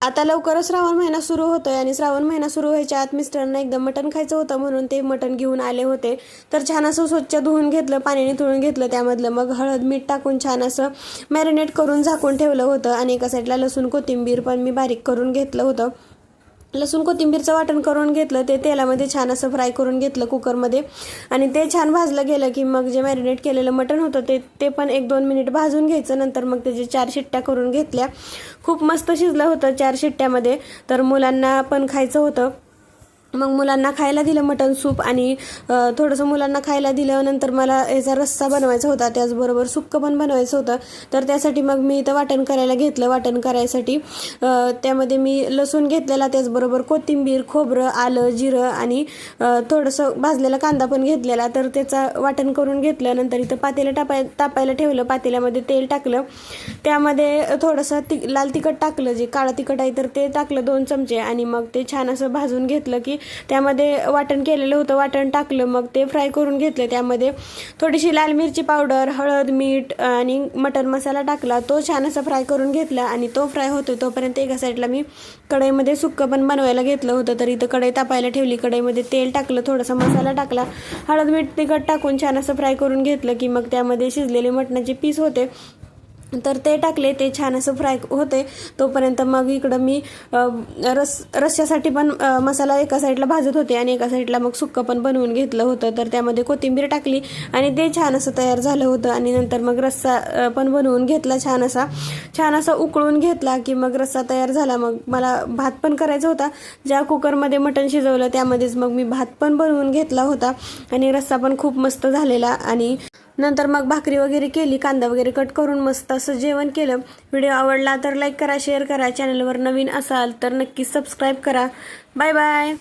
आता लवकरच श्रावण महिना सुरू होतोय आणि श्रावण महिना सुरू व्हायच्या आत मिस्टरांना एकदम मटण खायचं होतं म्हणून ते मटण घेऊन आले होते। तर छान असं स्वच्छ धुवून घेतलं, पाण्याने धुवून घेतलं, त्यामधलं मग हळद मीठ टाकून छान असं मॅरिनेट करून झाकून ठेवलं होतं। आणि एका साईडला लसूण कोथिंबीर पण मी बारीक करून घेतलं होतं। लसूण कोथिंबीरचं वाटण करून घेतलं, ते तेलामध्ये छान असं फ्राय करून घेतलं कुकरमध्ये आणि ते छान भाजलं गेलं की मग जे मॅरिनेट केलेलं मटण होतं ते पण 1-2 मिनिट भाजून घ्यायचं। नंतर मग त्याचे 4 शिट्ट्या करून घेतल्या। खूप मस्त शिजलं होतं 4 शिट्ट्यामध्ये। तर मुलांना पण खायचं होतं, मग मुलांना खायला दिलं मटण सूप आणि थोडंसं मुलांना खायला दिलं। नंतर मला याचा रस्सा बनवायचा होता, त्याचबरोबर सुक्कं पण बनवायचं होतं। तर त्यासाठी मग मी इथं वाटण करायला घेतलं। वाटण करायसाठी त्यामध्ये मी लसूण घेतलेला, त्याचबरोबर कोथिंबीर, खोबरं, आलं, जिरं आणि थोडंसं भाजलेला कांदा पण घेतलेला। तर त्याचा वाटण करून घेतलं। नंतर इथं पातेलं तापायला ठेवलं, पातेल्यामध्ये तेल टाकलं, त्यामध्ये थोडंसं लाल तिखट टाकलं, जे काळं तिखट आहे तर ते टाकलं 2 चमचे आणि मग ते छान असं भाजून घेतलं की त्यामध्ये वाटण केलेलं होतं वाटण टाकलं, मग ते फ्राय करून घेतलं। त्यामध्ये थोडीशी लाल मिरची पावडर, हळद, मीठ आणि मटण मसाला टाकला, तो छान असा फ्राय करून घेतला आणि तो फ्राय होतो तोपर्यंत एका साईडला मी कढईमध्ये सुक्कं पण बनवायला घेतलं होतं। तर इथं कढई तापायला ठेवली, कढईमध्ये तेल टाकलं, थोडासा मसाला टाकला, हळद मीठ तिखट टाकून छान असं फ्राय करून घेतलं की मग त्यामध्ये शिजलेले मटणाचे पीस होते तर ते टाकले, ते छान असं फ्राय होते तोपर्यंत मग इकडं मी रस्स्यासाठी पण मसाला एका साईडला भाजत होते आणि एका साईडला मग सुक्कं पण बनवून घेतलं होतं। तर त्यामध्ये कोथिंबीर टाकली आणि ते छान असं तयार झालं होतं आणि नंतर मग रस्सा पण बनवून घेतला, छान असा उकळून घेतला की मग रस्सा तयार झाला। मग मला भात पण करायचा होता, ज्या कुकरमध्ये मटण शिजवलं त्यामध्येच मग मी भात पण बनवून घेतला होता आणि रस्सा पण खूप मस्त झालेला। आणि नंतर मग भाकरी वगैरे केली, कांदा वगैरे कट करून मस्त असं जेवण केलं। व्हिडिओ आवडला तर लाईक करा, शेअर करा, चॅनलवर नवीन असाल तर नक्की सबस्क्राईब करा। Bye bye.